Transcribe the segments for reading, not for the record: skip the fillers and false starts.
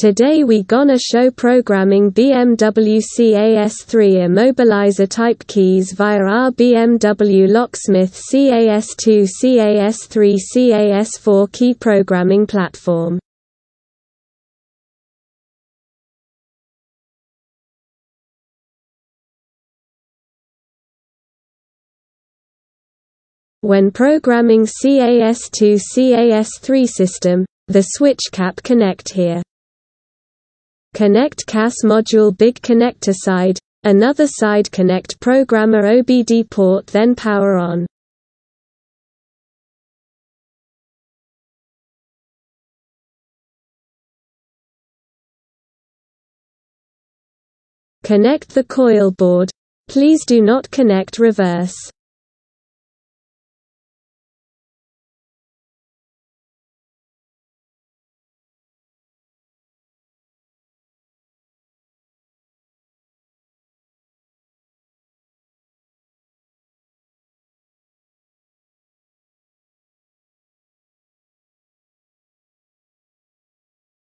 Today we gonna show programming BMW CAS3 immobilizer type keys via our BMW locksmith CAS2 CAS3 CAS4 key programming platform. When programming CAS2 CAS3 system, the switch cap connect here. Connect CAS module big connector side, another side connect programmer OBD port, then power on. Connect the coil board. Please do not connect reverse.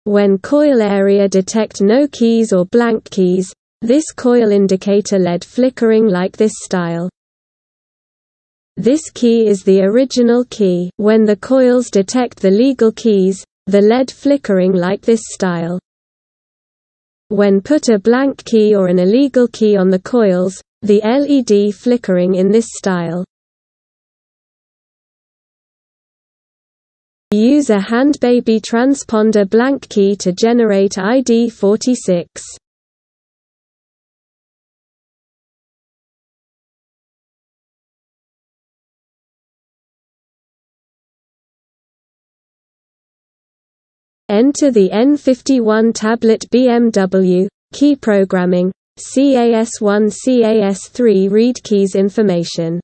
When coil area detect no keys or blank keys, this coil indicator LED flickering like this style. This key is the original key. When the coils detect the legal keys, the LED flickering like this style. When put a blank key or an illegal key on the coils, the LED flickering in this style. Use a handbaby transponder blank key to generate ID 46. Enter the N51 tablet BMW key programming CAS1 CAS3 read keys information.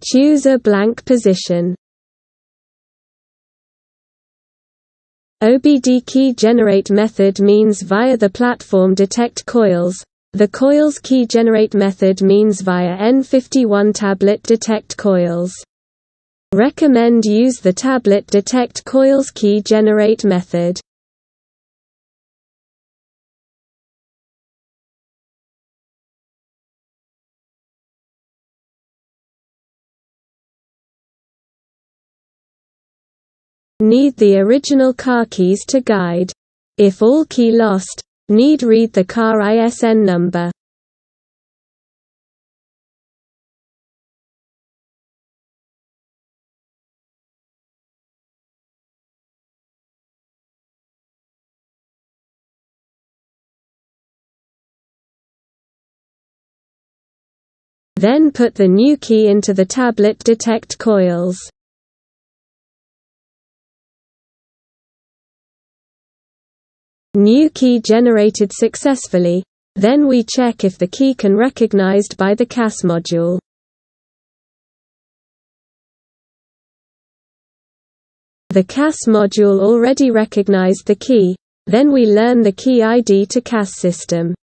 Choose a blank position. OBD key generate method means via the platform detect coils. The coils key generate method means via N51 tablet detect coils. Recommend use the tablet detect coils key generate method. need the original car keys to guide. If all key lost, need read the car ISN number. Then put the new key into the tablet detect coils. New key generated successfully. Then we check if the key can recognized by the CAS module. The CAS module already recognized the key. Then we learn the key ID to CAS system.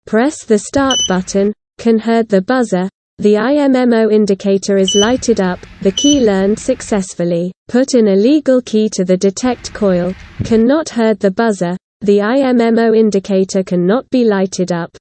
Press the start button, can heard the buzzer, the IMMO indicator is lighted up, the key learned successfully. Put in a legal key to the detect coil, cannot heard the buzzer, the IMMO indicator cannot be lighted up.